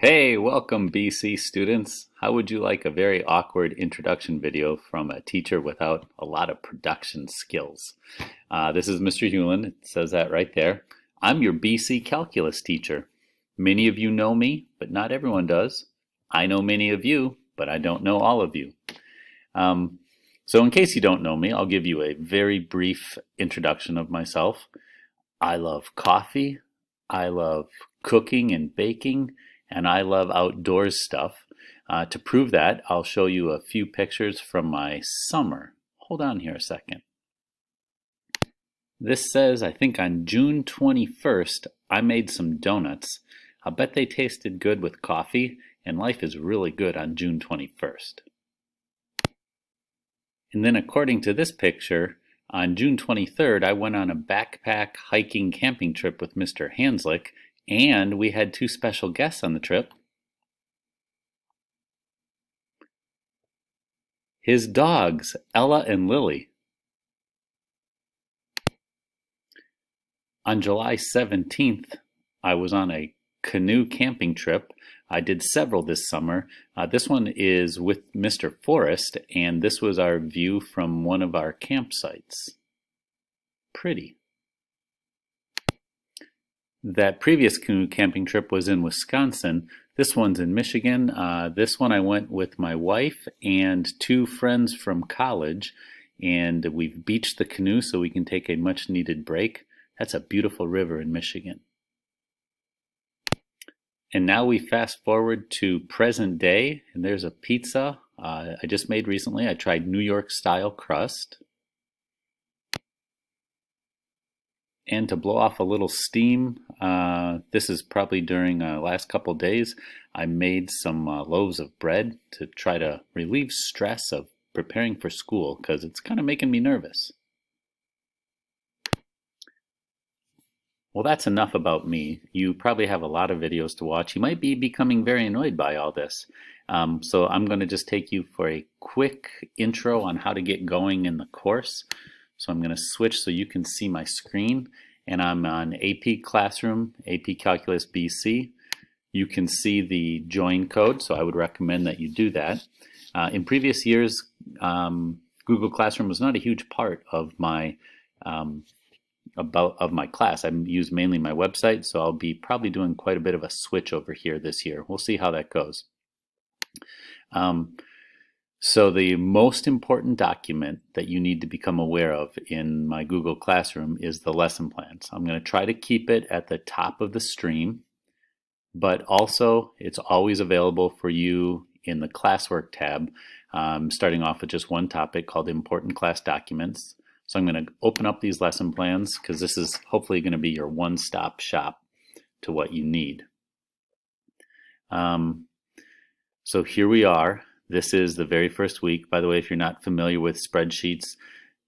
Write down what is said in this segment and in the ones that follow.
Hey, welcome BC students. How would you like a very awkward introduction video from a teacher without a lot of production skills? This is Mr. Hewlin. It says that right there. I'm your BC calculus teacher. Many of you know me, but not everyone does. I know many of you, but I don't know all of you. Um, so in case you don't know me, I'll give you a very brief introduction of myself. I love coffee. I love cooking and baking, and I love outdoors stuff. To prove that, I'll show you a few pictures from my summer. Hold on here a second. This says, I think on June 21st, I made some donuts. I'll bet they tasted good with coffee, and life is really good on June 21st. And then according to this picture, on June 23rd, I went on a backpack hiking camping trip with Mr. Hanslick, and we had two special guests on the trip. His dogs, Ella and Lily. On July 17th, I was on a canoe camping trip. I did several this summer. This one is with Mr. Forrest, and this was our view from one of our campsites. Pretty. That previous canoe camping trip was in Wisconsin. This one's in Michigan. This one I went with my wife and two friends from college, and we've beached the canoe so we can take a much needed break. That's a beautiful river in Michigan. And now we fast forward to present day, and there's a pizza I just made recently. I tried New York style crust. And to blow off a little steam, this is probably during the last couple days, I made some loaves of bread to try to relieve stress of preparing for school because it's kind of making me nervous. Well, that's enough about me. You probably have a lot of videos to watch. You might be becoming very annoyed by all this. So I'm going to just take you for a quick intro on how to get going in the course. So I'm going to switch so you can see my screen, and I'm on AP Classroom, AP Calculus BC. You can see the join code, so I would recommend that you do that. In previous years, Google Classroom was not a huge part of my class. I use mainly my website, so I'll be probably doing quite a bit of a switch over here this year. We'll see how that goes. So the most important document that you need to become aware of in my Google Classroom is the lesson plans. I'm going to try to keep it at the top of the stream, but also it's always available for you in the classwork tab, starting off with just one topic called important class documents. So I'm going to open up these lesson plans because this is hopefully going to be your one-stop shop to what you need. So here we are. This is the very first week. By the way, if you're not familiar with spreadsheets,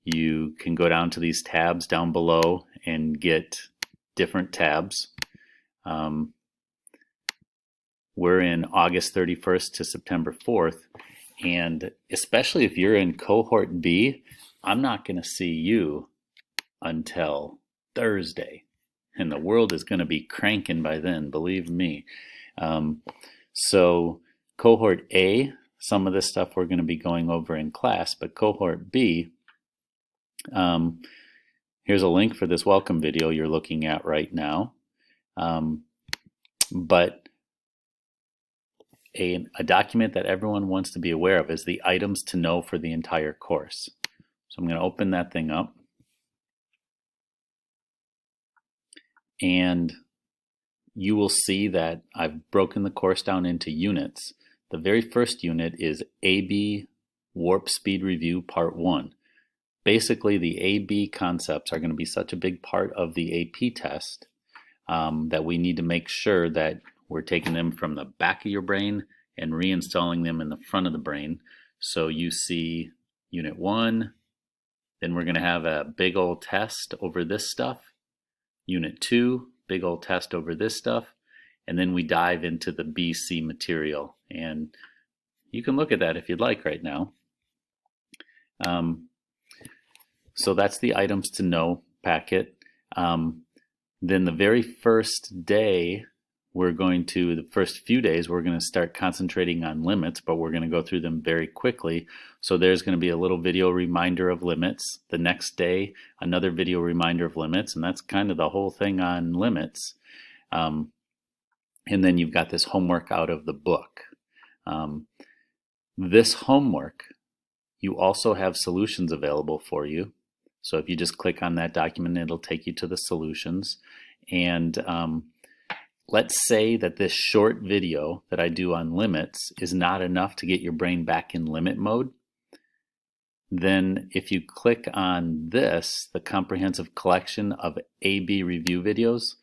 you can go down to these tabs down below and get different tabs. We're in August 31st to September 4th, and especially if you're in cohort B, I'm not going to see you until Thursday, and the world is going to be cranking by then, believe me. So cohort A, some of this stuff we're going to be going over in class, but cohort B, here's a link for this welcome video you're looking at right now. But a document that everyone wants to be aware of is the items to know for the entire course. So I'm going to open that thing up. And you will see that I've broken the course down into units. The very first unit is AB Warp Speed Review Part 1. Basically, the AB concepts are going to be such a big part of the AP test that we need to make sure that we're taking them from the back of your brain and reinstalling them in the front of the brain. So you see Unit 1, then we're going to have a big old test over this stuff. Unit 2, big old test over this stuff. And then we dive into the BC material. And you can look at that if you'd like right now. So that's the items to know packet. Then the very first day, we're going to, the first few days, we're going to start concentrating on limits, but we're going to go through them very quickly. So there's going to be a little video reminder of limits. The next day, another video reminder of limits, and that's kind of the whole thing on limits. And then you've got this homework out of the book. This homework, you also have solutions available for you. So if you just click on that document, it'll take you to the solutions. And let's say that this short video that I do on limits is not enough to get your brain back in limit mode. Then if you click on this, the comprehensive collection of A/B review videos,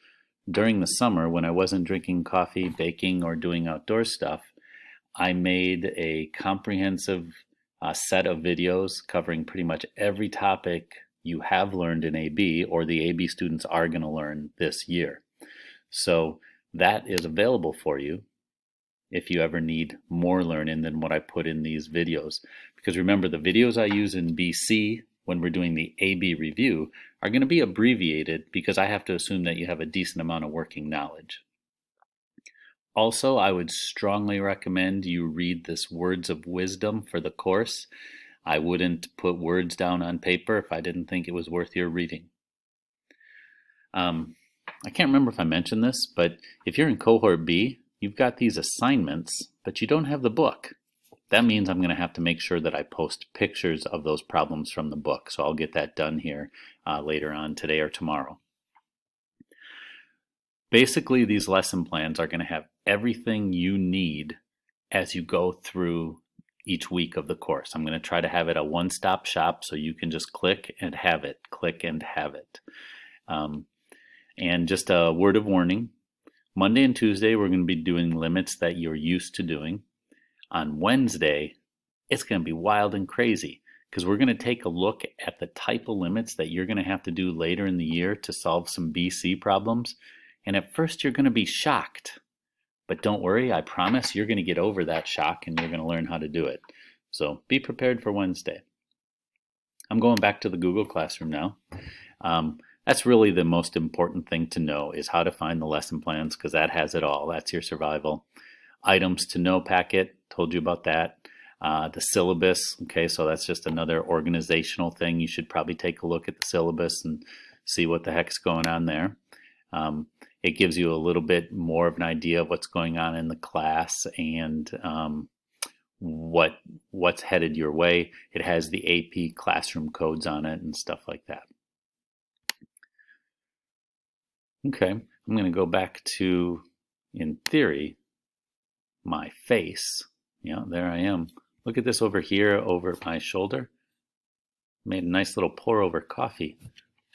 during the summer when I wasn't drinking coffee, baking, or doing outdoor stuff, I made a comprehensive set of videos covering pretty much every topic you have learned in AB or the AB students are going to learn this year. So that is available for you if you ever need more learning than what I put in these videos. Because remember, the videos I use in BC when we're doing the AB review are going to be abbreviated because I have to assume that you have a decent amount of working knowledge. Also, I would strongly recommend you read this Words of Wisdom for the course. I wouldn't put words down on paper if I didn't think it was worth your reading. I can't remember if I mentioned this, but if you're in Cohort B, you've got these assignments, but you don't have the book. That means I'm going to have to make sure that I post pictures of those problems from the book. So I'll get that done here later on today or tomorrow. Basically, these lesson plans are going to have everything you need as you go through each week of the course. I'm going to try to have it a one-stop shop so you can just click and have it, click and have it. And just a word of warning, Monday and Tuesday we're going to be doing limits that you're used to doing. On Wednesday, it's going to be wild and crazy because we're going to take a look at the type of limits that you're going to have to do later in the year to solve some BC problems. And at first you're going to be shocked. But don't worry, I promise you're going to get over that shock and you're going to learn how to do it. So be prepared for Wednesday. I'm going back to the Google Classroom now. That's really the most important thing to know is how to find the lesson plans because that has it all. That's your survival. Items to know packet, told you about that. The syllabus, okay, so that's just another organizational thing. You should probably take a look at the syllabus and see what the heck's going on there. It gives you a little bit more of an idea of what's going on in the class and what's headed your way. It has the AP classroom codes on it and stuff like that. Okay, I'm going to go back to, in theory, my face. Yeah, there I am. Look at this over here, over my shoulder. Made a nice little pour over coffee.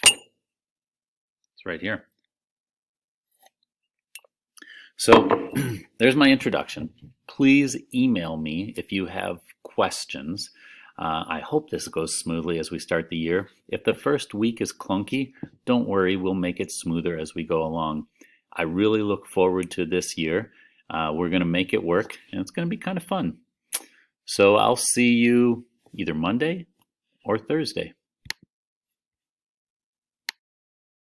It's right here. So there's my introduction. Please email me if you have questions. I hope this goes smoothly as we start the year. If the first week is clunky, don't worry, we'll make it smoother as we go along. I really look forward to this year. We're going to make it work, and it's going to be kind of fun. So I'll see you either Monday or Thursday.